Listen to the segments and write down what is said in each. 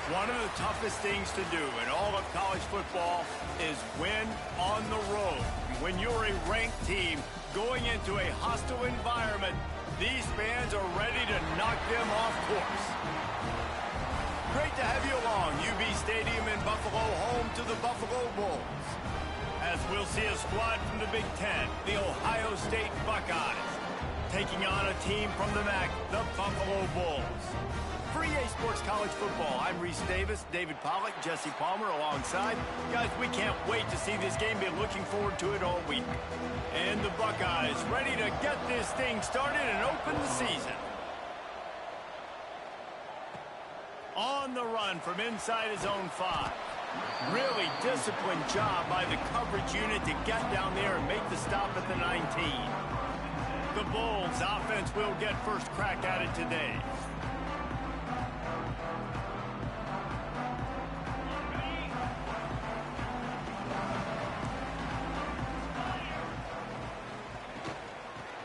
One of the toughest things to do in all of college football is win on the road. When you're a ranked team going into a hostile environment, these fans are ready to knock them off course. Great to have you along. UB Stadium in Buffalo, home to the Buffalo Bulls. As we'll see a squad from the Big Ten, the Ohio State Buckeyes, taking on a team from the MAC, the Buffalo Bulls. For EA Sports College Football, I'm Reese Davis, David Pollack, Jesse Palmer alongside. Guys, we can't wait to see this game. Been looking forward to it all week. And the Buckeyes ready to get this thing started and open the season. On the run from inside his own 5. Really disciplined job by the coverage unit to get down there and make the stop at the 19. The Bulls offense will get first crack at it today.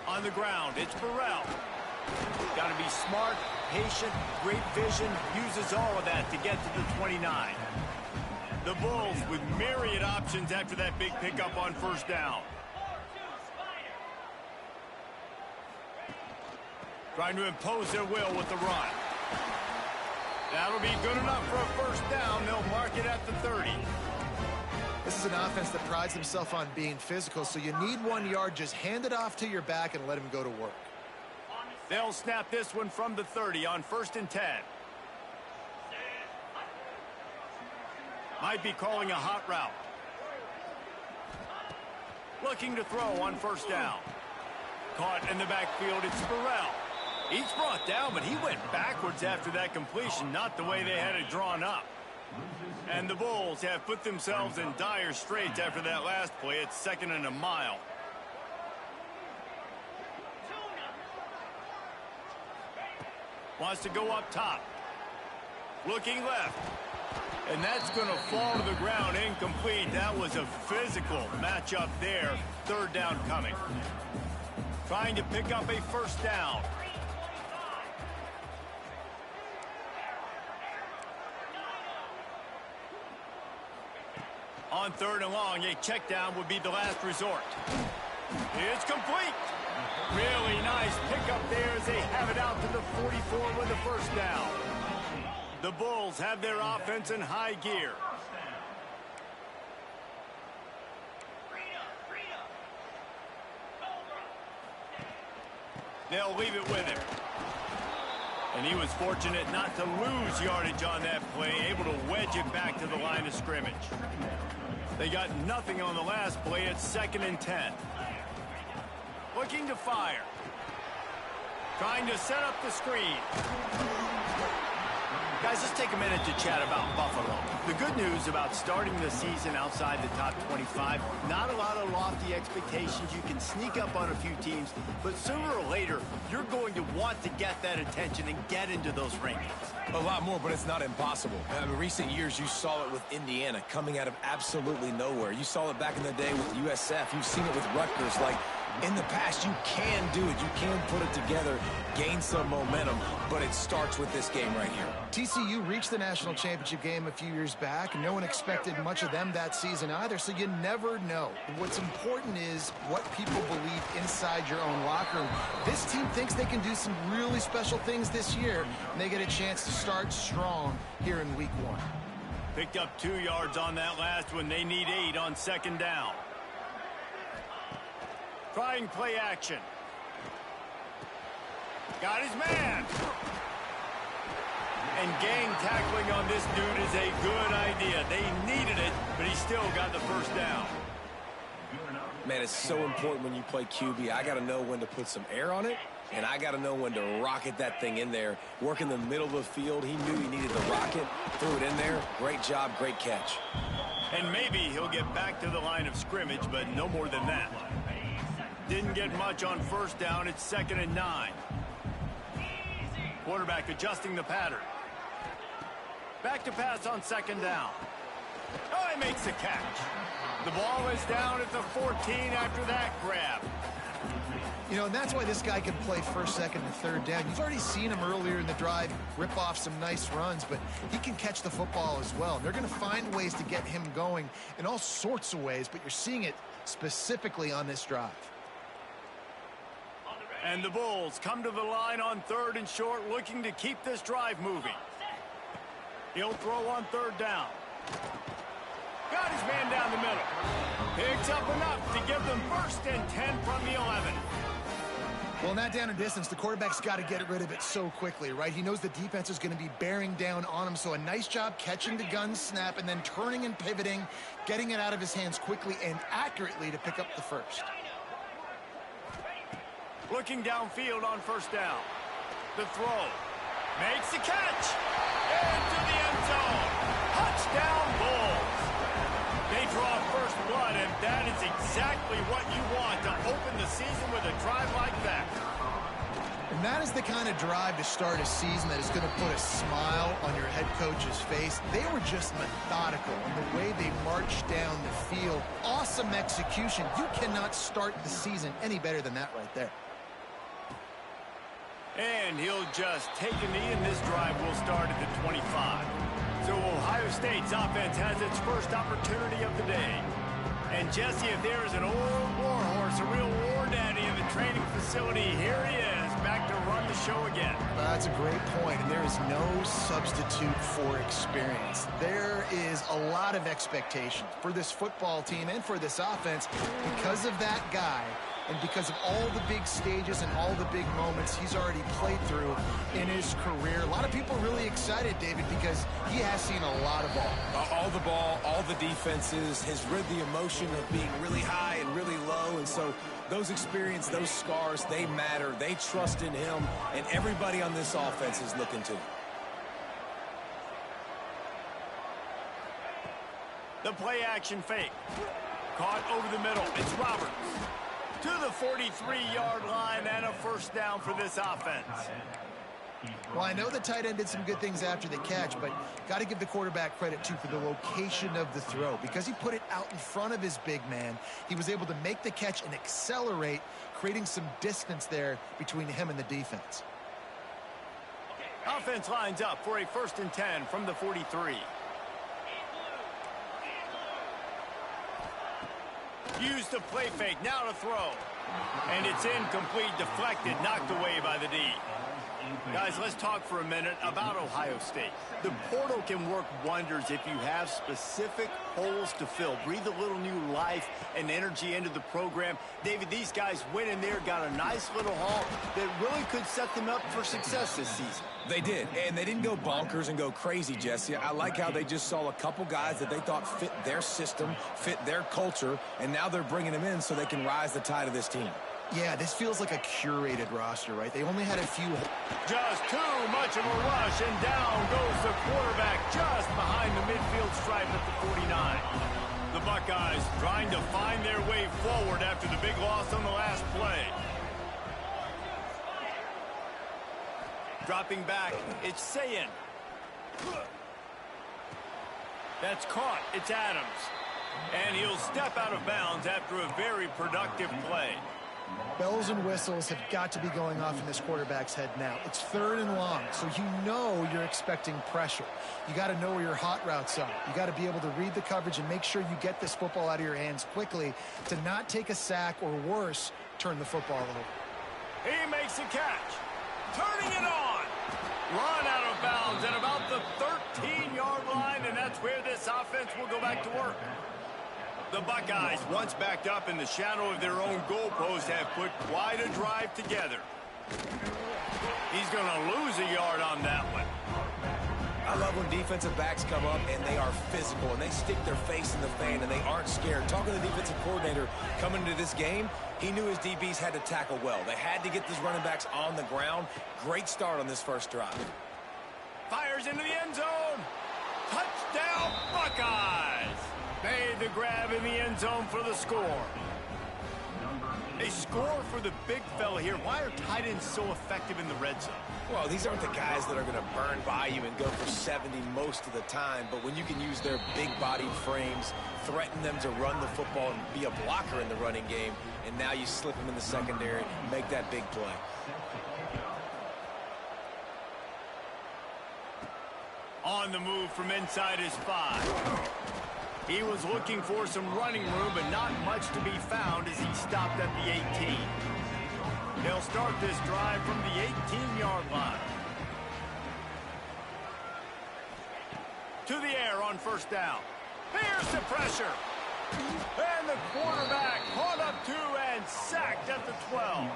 On the ground, it's Burrell. Got to be smart, patient, great vision, uses all of that to get to the 29. The Bulls with myriad options after that big pickup on first down. Trying to impose their will with the run. That'll be good enough for a first down. They'll mark it at the 30. This is an offense that prides themselves on being physical, so you need 1 yard. Just hand it off to your back and let him go to work. They'll snap this one from the 30 on 1st and 10. Might be calling a hot route. Looking to throw on first down. Caught in the backfield, it's Burrell. He's brought down, but he went backwards after that completion, not the way they had it drawn up. And the Bulls have put themselves in dire straits after that last play. It's 2nd and a mile. Wants to go up top. Looking left. And that's going to fall to the ground incomplete. That was a physical matchup there. 3rd down coming. Trying to pick up a first down. On 3rd and long, a check down would be the last resort. It's complete. Really nice pickup there as they have it out to the 44 with the first down. The Bulls have their offense in high gear. They'll leave it with him. And he was fortunate not to lose yardage on that play, able to wedge it back to the line of scrimmage. They got nothing on the last play. It's 2nd and 10. Looking to fire. Trying to set up the screen. Guys, let's take a minute to chat about Buffalo. The good news about starting the season outside the top 25, not a lot of lofty expectations. You can sneak up on a few teams, but sooner or later, you're going to want to get that attention and get into those rankings. A lot more, but it's not impossible. In recent years, you saw it with Indiana coming out of absolutely nowhere. You saw it back in the day with USF. You've seen it with Rutgers. Like, in the past, you can do it. You can put it together, gain some momentum, but it starts with this game right here. TCU reached the national championship game a few years back, and no one expected much of them that season either, so you never know. What's important is what people believe inside your own locker room. This team thinks they can do some really special things this year, and they get a chance to start strong here in week 1. Picked up 2 yards on that last one. They need 8 on 2nd down. Trying play action. Got his man. And gang tackling on this dude is a good idea. They needed it, but he still got the first down. Man, it's so important when you play QB. I got to know when to put some air on it, and I got to know when to rocket that thing in there. Work in the middle of the field. He knew he needed the rocket. Threw it in there. Great job, great catch. And maybe he'll get back to the line of scrimmage, but no more than that. Didn't get much on first down. It's 2nd and 9. Quarterback adjusting the pattern. Back to pass on 2nd down. Oh, he makes the catch. The ball is down at the 14 after that grab. You know, and that's why this guy can play first, second, and third down. You've already seen him earlier in the drive rip off some nice runs, but he can catch the football as well. They're going to find ways to get him going in all sorts of ways, but you're seeing it specifically on this drive. And the Bulls come to the line on 3rd and short, looking to keep this drive moving. He'll throw on 3rd down. Got his man down the middle. Picks up enough to give them 1st and 10 from the 11. Well, in that down and distance, the quarterback's got to get rid of it so quickly, right? He knows the defense is going to be bearing down on him, so a nice job catching the gun snap and then turning and pivoting, getting it out of his hands quickly and accurately to pick up the 1st. Looking downfield on 1st down. The throw. Makes the catch. Into the end zone. Touchdown, Bulls. They draw first blood, and that is exactly what you want to open the season with a drive like that. And that is the kind of drive to start a season that is going to put a smile on your head coach's face. They were just methodical in the way they marched down the field. Awesome execution. You cannot start the season any better than that right there. And he'll just take a knee, and this drive will start at the 25. So Ohio State's offense has its first opportunity of the day. And Jesse, if there is an old war horse, a real war daddy in the training facility, here he is, back to run the show again. That's a great point, and there is no substitute for experience. There is a lot of expectation for this football team and for this offense because of that guy. And because of all the big stages and all the big moments he's already played through in his career. A lot of people really excited, David, because he has seen a lot of ball. All the ball, all the defenses, has rid the emotion of being really high and really low. And so those experience, those scars, they matter. They trust in him, and everybody on this offense is looking to him. The play action fake. Caught over the middle. It's Roberts. To the 43-yard line and a 1st down for this offense. Well, I know the tight end did some good things after the catch, but got to give the quarterback credit, too, for the location of the throw. Because he put it out in front of his big man, he was able to make the catch and accelerate, creating some distance there between him and the defense. Offense lines up for a 1st and 10 from the 43. Use the play fake, now to throw. And it's incomplete, deflected, knocked away by the D. Guys, let's talk for a minute about Ohio State. The portal can work wonders if you have specific holes to fill. Breathe a little new life and energy into the program. David, these guys went in there, got a nice little haul that really could set them up for success this season. They did, and they didn't go bonkers and go crazy, Jesse. I like how they just saw a couple guys that they thought fit their system, fit their culture, and now they're bringing them in so they can rise the tide of this team. Yeah, this feels like a curated roster, right? They only had a few. Just too much of a rush, and down goes the quarterback just behind the midfield stripe at the 49. The Buckeyes trying to find their way forward after the big loss on the last play. Dropping back, it's Sayin. That's caught, it's Adams. And he'll step out of bounds after a very productive play. Bells and whistles have got to be going off in this quarterback's head now. It's 3rd and long, so you know you're expecting pressure. You got to know where your hot routes are. You got to be able to read the coverage and make sure you get this football out of your hands quickly to not take a sack or worse, turn the football over. He makes a catch. Turning it on. Run out of bounds at about the 13-yard line, and that's where this offense will go back to work. The Buckeyes, once backed up in the shadow of their own goalpost, have put quite a drive together. He's going to lose a yard on that one. I love when defensive backs come up and they are physical and they stick their face in the fan and they aren't scared. Talking to the defensive coordinator coming into this game, he knew his DBs had to tackle well. They had to get these running backs on the ground. Great start on this first drive. Fires into the end zone. Touchdown, Buckeyes. Made the grab in the end zone for the score. They score for the big fella here. Why are tight ends so effective in the red zone? Well, these aren't the guys that are going to burn by you and go for 70 most of the time, but when you can use their big-bodied frames, threaten them to run the football and be a blocker in the running game, and now you slip them in the secondary, make that big play. On the move from inside his 5. He was looking for some running room, but not much to be found as he stopped at the 18. They'll start this drive from the 18-yard line. To the air on first down. Here's the pressure. And the quarterback caught up to and sacked at the 12.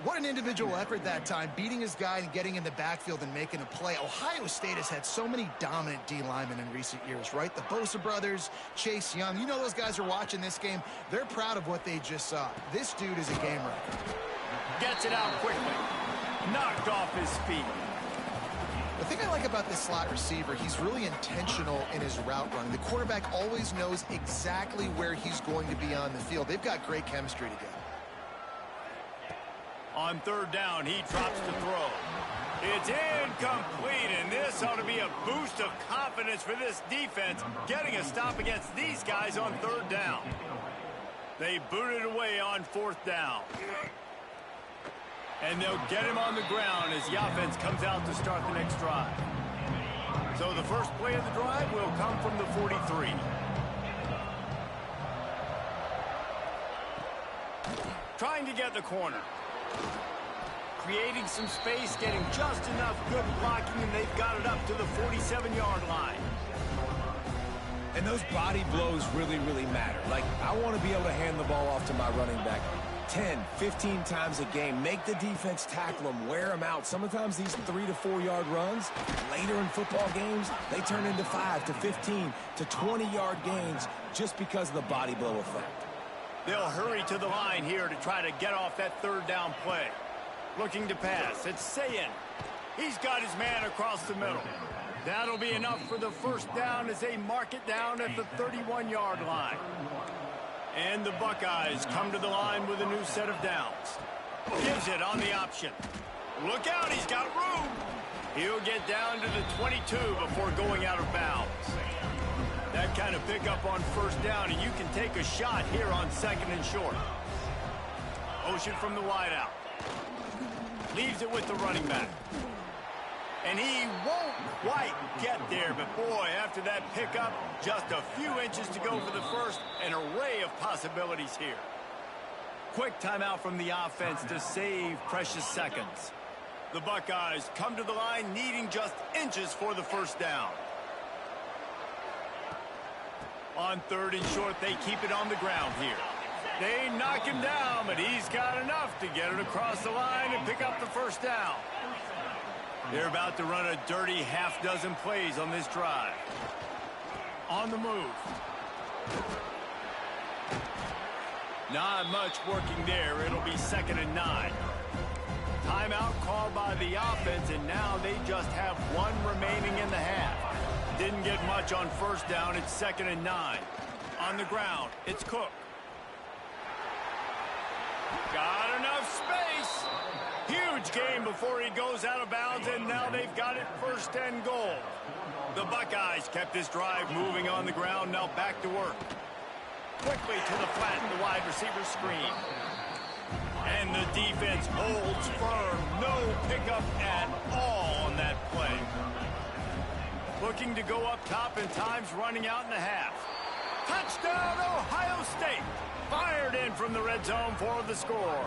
What an individual effort that time, beating his guy and getting in the backfield and making a play. Ohio State has had so many dominant D linemen in recent years, right? The Bosa brothers, Chase Young. You know those guys are watching this game. They're proud of what they just saw. This dude is a game wrecker. Gets it out quickly. Knocked off his feet. The thing I like about this slot receiver, he's really intentional in his route running. The quarterback always knows exactly where he's going to be on the field. They've got great chemistry together. On third down, he drops the throw. It's incomplete, and this ought to be a boost of confidence for this defense, getting a stop against these guys on third down. They boot it away on fourth down. And they'll get him on the ground as the offense comes out to start the next drive. So the first play of the drive will come from the 43. Trying to get the corner. Creating some space, getting just enough good blocking, and they've got it up to the 47-yard line. And those body blows really, really matter. Like, I want to be able to hand the ball off to my running back 10, 15 times a game. Make the defense tackle them, wear them out. Sometimes these 3 to 4 yard runs, later in football games, they turn into 5 to 15 to 20-yard gains just because of the body blow effect. They'll hurry to the line here to try to get off that third down play. Looking to pass. It's Sayin. He's got his man across the middle. That'll be enough for the first down as they mark it down at the 31-yard line. And the Buckeyes come to the line with a new set of downs. Gives it on the option. Look out, he's got room. He'll get down to the 22 before going out of bounds. That kind of pickup on first down, and you can take a shot here on second and short. Motion from the wideout. Leaves it with the running back. And he won't quite get there, but boy, after that pickup, just a few inches to go for the first. An array of possibilities here. Quick timeout from the offense to save precious seconds. The Buckeyes come to the line needing just inches for the first down. On third and short, they keep it on the ground here. They knock him down, but he's got enough to get it across the line and pick up the first down. They're about to run a dirty half-dozen plays on this drive. On the move. Not much working there. It'll be 2nd and 9. Timeout called by the offense, and now they just have one remaining in the half. Didn't get much on first down. It's 2nd and 9. On the ground, it's Cook. Got enough space. Huge gain before he goes out of bounds, and now they've got it 1st and goal. The Buckeyes kept this drive moving on the ground. Now back to work. Quickly to the flat, the wide receiver screen. And the defense holds firm. No pickup at all on that play. Looking to go up top, and time's running out in the half. Touchdown, Ohio State. Fired in from the red zone for the score.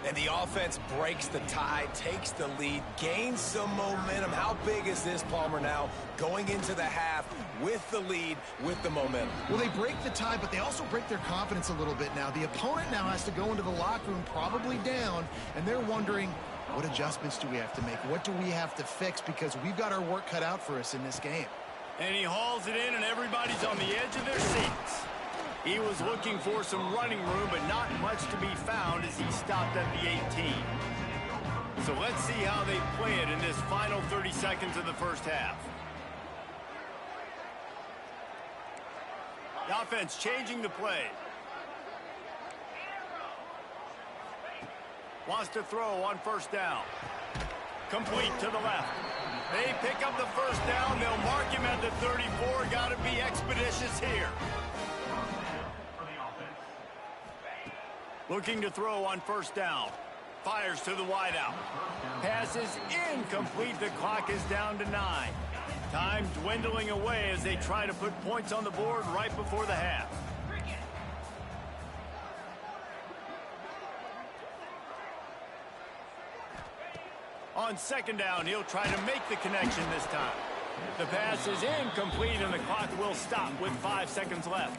And the offense breaks the tie, takes the lead, gains some momentum. How big is this, Palmer, now going into the half with the lead, with the momentum? Well, they break the tie, but they also break their confidence a little bit now. The opponent now has to go into the locker room probably down, and they're wondering, what adjustments do we have to make? What do we have to fix? Because we've got our work cut out for us in this game. And he hauls it in, and everybody's on the edge of their seats. He was looking for some running room, but not much to be found as he stopped at the 18. So let's see how they play it in this final 30 seconds of the first half. The offense changing the play. Wants to throw on first down. Complete to the left. They pick up the first down. They'll mark him at the 34. Got to be expeditious here. Looking to throw on first down. Fires to the wideout. Pass is incomplete. The clock is down to 9. Time dwindling away as they try to put points on the board right before the half. On second down, he'll try to make the connection this time. The pass is incomplete, and the clock will stop with 5 seconds left.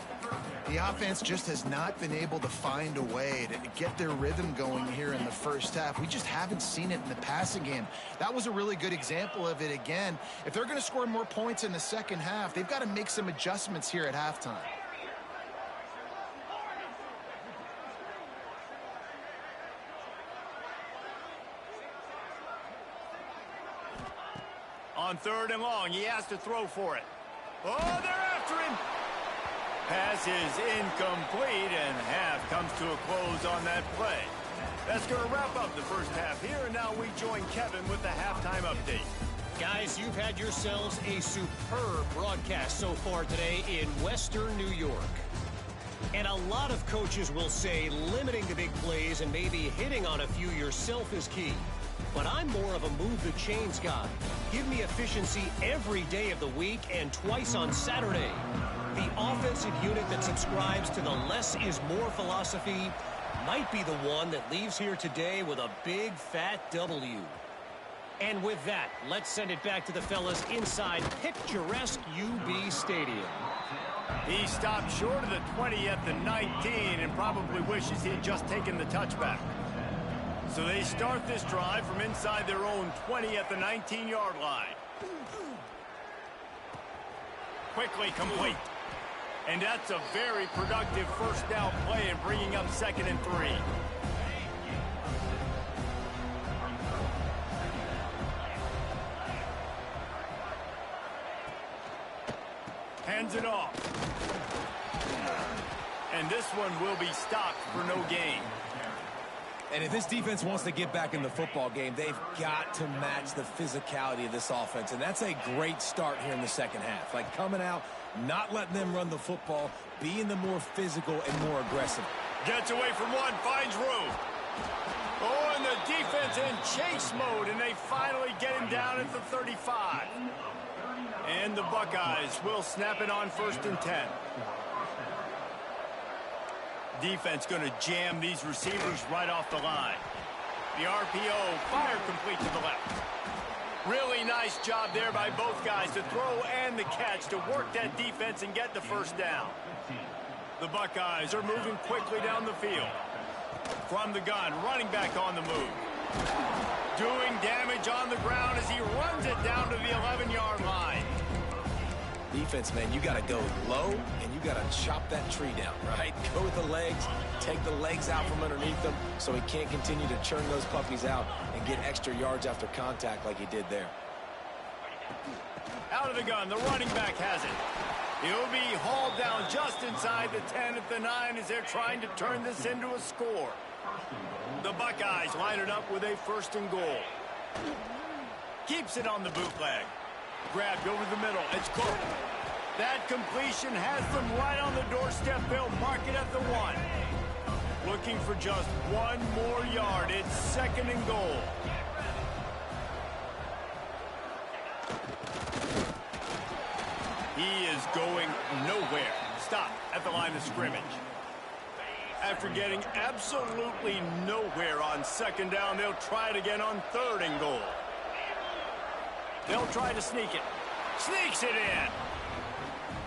The offense just has not been able to find a way to get their rhythm going here in the first half. We just haven't seen it in the passing game. That was a really good example of it again. If they're going to score more points in the second half, they've got to make some adjustments here at halftime. On third and long, he has to throw for it. Oh, they're after him. Pass is incomplete, and half comes to a close on that play. That's going to wrap up the first half here, and now we join Kevin with the halftime update. Guys, you've had yourselves a superb broadcast so far today in Western New York. And a lot of coaches will say limiting the big plays and maybe hitting on a few yourself is key. But I'm more of a move the chains guy. Give me efficiency every day of the week and twice on Saturday. The offensive unit that subscribes to the less is more philosophy might be the one that leaves here today with a big fat W. And with that, let's send it back to the fellas inside picturesque UB Stadium. He stopped short of the 20 at the 19 and probably wishes he had just taken the touchback. So they start this drive from inside their own 20 at the 19-yard line. Quickly complete. And that's a very productive first down play and bringing up 2nd and 3. Hands it off. And this one will be stopped for no gain. And if this defense wants to get back in the football game, they've got to match the physicality of this offense. And that's a great start here in the second half. Like coming out, not letting them run the football, being the more physical and more aggressive. Gets away from one, finds room. Oh, and the defense in chase mode, and they finally get him down at the 35. And the Buckeyes will snap it on 1st and 10. Defense going to jam these receivers right off the line. The RPO, fire complete to the left. Really nice job there by both guys to throw and the catch to work that defense and get the first down. The Buckeyes are moving quickly down the field. From the gun, running back on the move. Doing damage on the ground as he runs it down to the 11-yard line. Defense, man, you got to go low, and you got to chop that tree down, right? Go with the legs, take the legs out from underneath them so he can't continue to churn those puppies out and get extra yards after contact like he did there. Out of the gun, the running back has it. He'll be hauled down just inside the 10 at the 9 as they're trying to turn this into a score. The Buckeyes line it up with a 1st and goal. Keeps it on the bootleg. Grabbed over the middle. It's caught. That completion has them right on the doorstep. They'll mark it at the 1. Looking for just one more yard. It's 2nd and goal. He is going nowhere. Stop at the line of scrimmage. After getting absolutely nowhere on 2nd down, they'll try it again on 3rd and goal. They'll try to sneak it. Sneaks it in.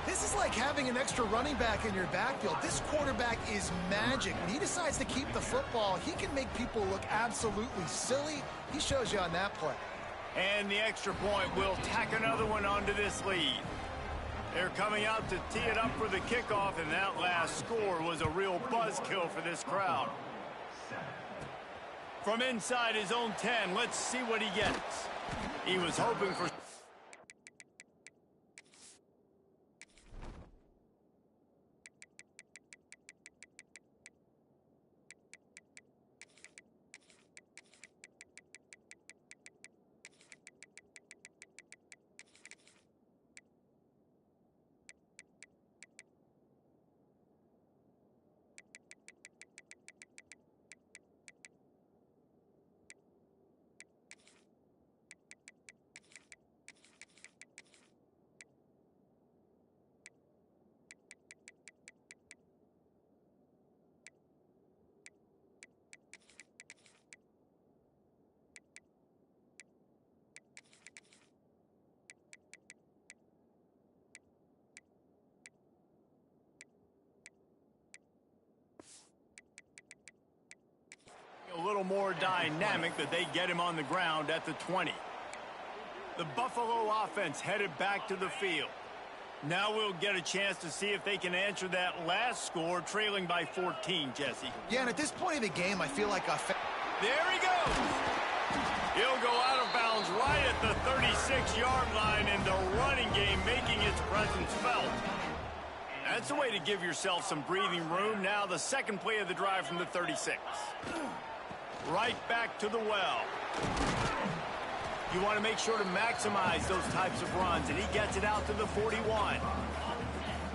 This is like having an extra running back in your backfield. This quarterback is magic. When he decides to keep the football, he can make people look absolutely silly. He shows you on that play. And the extra point will tack another one onto this lead. They're coming out to tee it up for the kickoff, and that last score was a real buzzkill for this crowd. From inside his own 10, let's see what he gets. He was hoping for... more dynamic that they get him on the ground at the 20. The Buffalo offense headed back to the field. Now we'll get a chance to see if they can answer that last score, trailing by 14, Jesse. Yeah, and at this point of the game, I feel like there he goes. He'll go out of bounds right at the 36-yard line, and the running game making its presence felt. That's a way to give yourself some breathing room. Now the second play of the drive from the 36. Right back to the well. You want to make sure to maximize those types of runs, and he gets it out to the 41.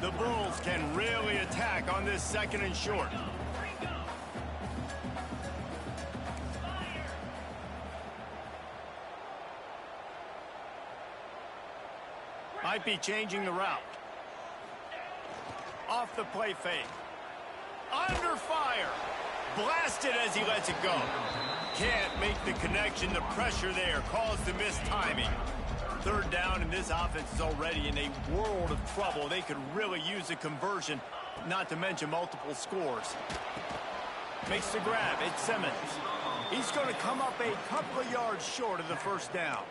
The Bulls can really attack on this second and short. Might be changing the route. Off the play fake. Under fire. Blasted as he lets it go. Can't make the connection. The pressure there caused the missed timing. Third down, and this offense is already in a world of trouble. They could really use a conversion, not to mention multiple scores. Makes the grab. It's Simmons. He's going to come up a couple of yards short of the first down.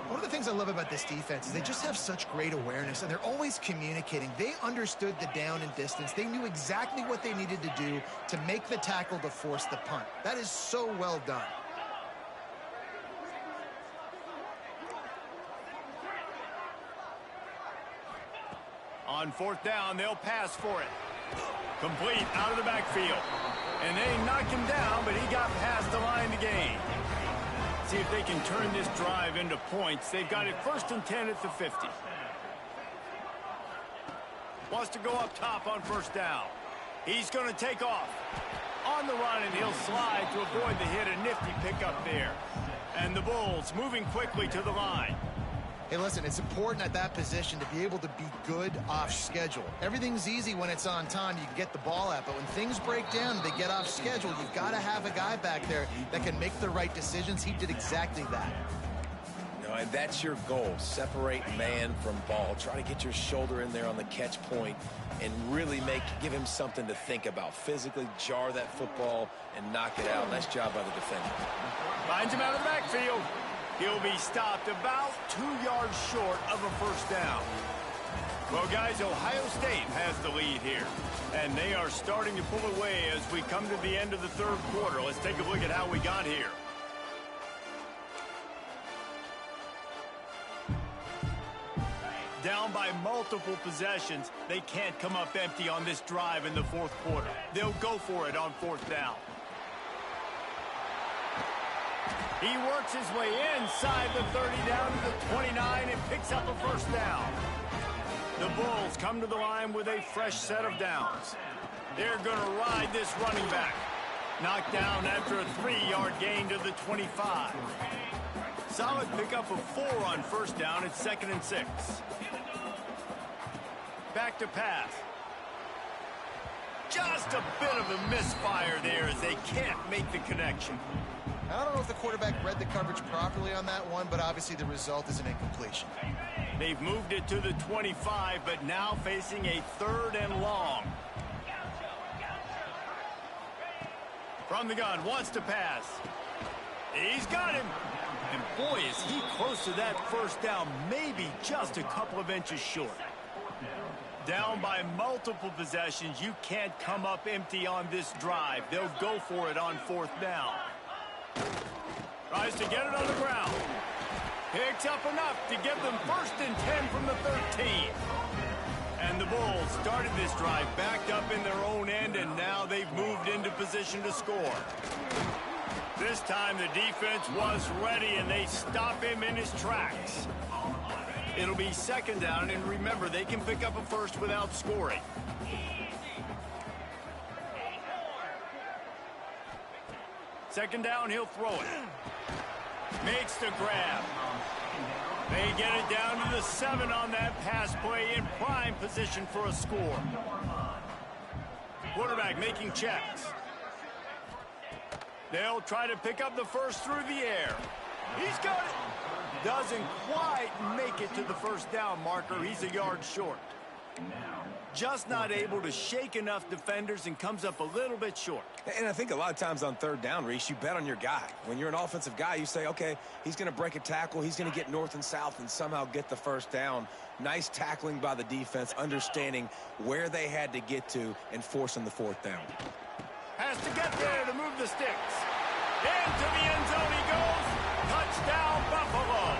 One of the things I love about this defense is they just have such great awareness, and they're always communicating. They understood the down and distance. They knew exactly what they needed to do to make the tackle to force the punt. That is so well done. On fourth down, they'll pass for it. Complete out of the backfield. And they knocked him down, but he got past the line to gain. See if they can turn this drive into points. They've got it 1st and 10 at the 50. Wants to go up top on first down. He's going to take off. On the run, and he'll slide to avoid the hit. A nifty pickup there. And the Bulls moving quickly to the line. Hey, listen, it's important at that position to be able to be good off schedule. Everything's easy when it's on time. You can get the ball out, but when things break down, they get off schedule. You've got to have a guy back there that can make the right decisions. He did exactly that. No, and that's your goal. Separate man from ball. Try to get your shoulder in there on the catch point and really give him something to think about. Physically jar that football and knock it out. Nice job by the defender. Finds him out of the backfield. He'll be stopped about 2 yards short of a first down. Well, guys, Ohio State has the lead here, and they are starting to pull away as we come to the end of the third quarter. Let's take a look at how we got here. Down by multiple possessions, they can't come up empty on this drive in the fourth quarter. They'll go for it on fourth down. He works his way inside the 30 down to the 29 and picks up a first down. The Bulls come to the line with a fresh set of downs. They're going to ride this running back. Knocked down after a 3-yard gain to the 25. Solid pickup of 4 on first down at 2nd and 6. Back to pass. Just a bit of a misfire there as they can't make the connection. I don't know if the quarterback read the coverage properly on that one, but obviously the result is an incompletion. They've moved it to the 25, but now facing a 3rd and long. From the gun, wants to pass. He's got him. And boy, is he close to that first down, maybe just a couple of inches short. Down by multiple possessions, you can't come up empty on this drive. They'll go for it on fourth down. Tries to get it on the ground. Picks up enough to get them 1st and 10 from the 13. And the Bulls started this drive backed up in their own end, and now they've moved into position to score. This time the defense was ready, and they stop him in his tracks. It'll be 2nd down, and remember, they can pick up a first without scoring. Second down, he'll throw it. Makes the grab. They get it down to the 7 on that pass play, in prime position for a score. Quarterback making checks. They'll try to pick up the first through the air. He's got it. Doesn't quite make it to the first down marker. He's a yard short. Just not able to shake enough defenders and comes up a little bit short. And I think a lot of times on third down, Reese, you bet on your guy. When you're an offensive guy, you say, okay, he's going to break a tackle, he's going to get north and south and somehow get the first down. Nice tackling by the defense, understanding where they had to get to and forcing the fourth down. Has to get there to move the sticks. Into the end zone he goes. Touchdown, Buffalo.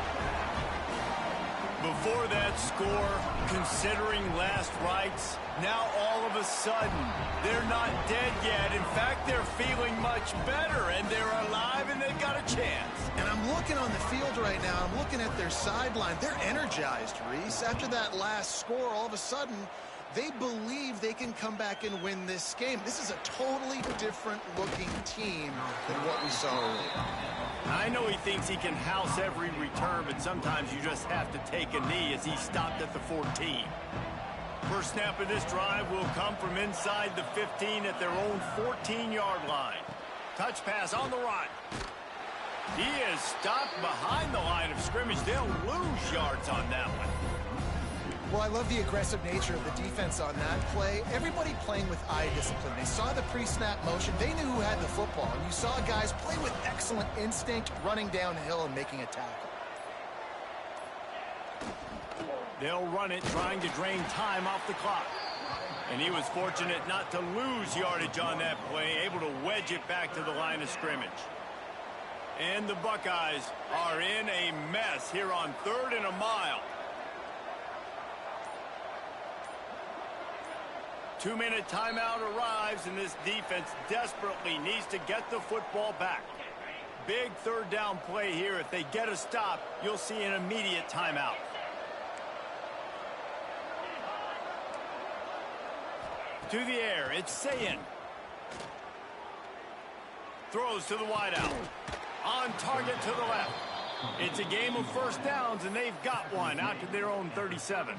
Before that score, considering last rites, now all of a sudden, they're not dead yet. In fact, they're feeling much better, and they're alive, and they've got a chance. And I'm looking on the field right now. I'm looking at their sideline. They're energized, Reese. After that last score, all of a sudden, they believe they can come back and win this game. This is a totally different-looking team than what we saw earlier. I know he thinks he can house every return, but sometimes you just have to take a knee as he stopped at the 14. First snap of this drive will come from inside the 15 at their own 14-yard line. Touch pass on the run. He is stopped behind the line of scrimmage. They'll lose yards on that one. Well, I love the aggressive nature of the defense on that play. Everybody playing with eye discipline. They saw the pre-snap motion. They knew who had the football. And you saw guys play with excellent instinct, running downhill and making a tackle. They'll run it, trying to drain time off the clock. And he was fortunate not to lose yardage on that play, able to wedge it back to the line of scrimmage. And the Buckeyes are in a mess here on 3rd and a mile. 2-minute timeout arrives, and this defense desperately needs to get the football back. Big third down play here. If they get a stop, you'll see an immediate timeout. To the air, it's Sayin. Throws to the wideout. On target to the left. It's a game of first downs, and they've got one out to their own 37.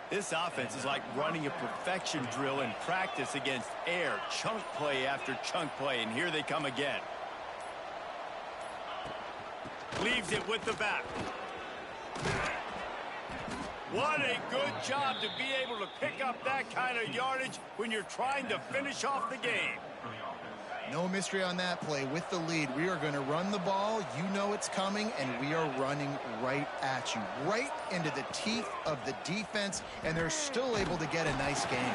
This offense is like running a perfection drill in practice against air. Chunk play after chunk play, and here they come again. Leaves it with the back. What a good job to be able to pick up that kind of yardage when you're trying to finish off the game. No mystery on that play. With the lead, we are going to run the ball. You know it's coming, and we are running right at you, right into the teeth of the defense, and they're still able to get a nice game.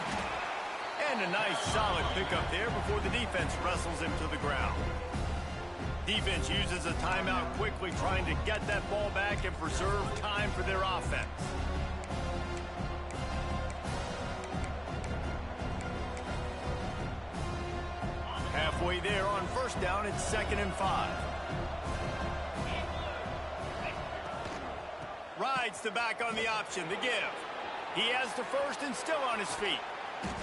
And a nice solid pickup there before the defense wrestles him to the ground. Defense uses a timeout quickly, trying to get that ball back and preserve time for their offense. Halfway there on first down, it's 2nd and 5. Rides the back on the option, the give. He has the first and still on his feet.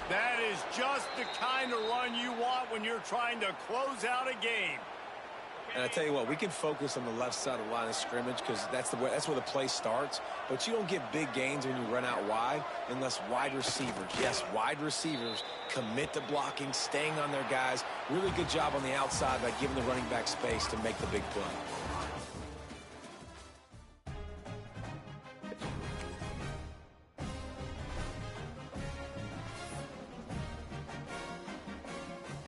That is just the kind of run you want when you're trying to close out a game. And I tell you what, we can focus on the left side of the line of scrimmage because that's where the play starts. But you don't get big gains when you run out wide unless wide receivers, yes, wide receivers, commit to blocking, staying on their guys. Really good job on the outside by giving the running back space to make the big play.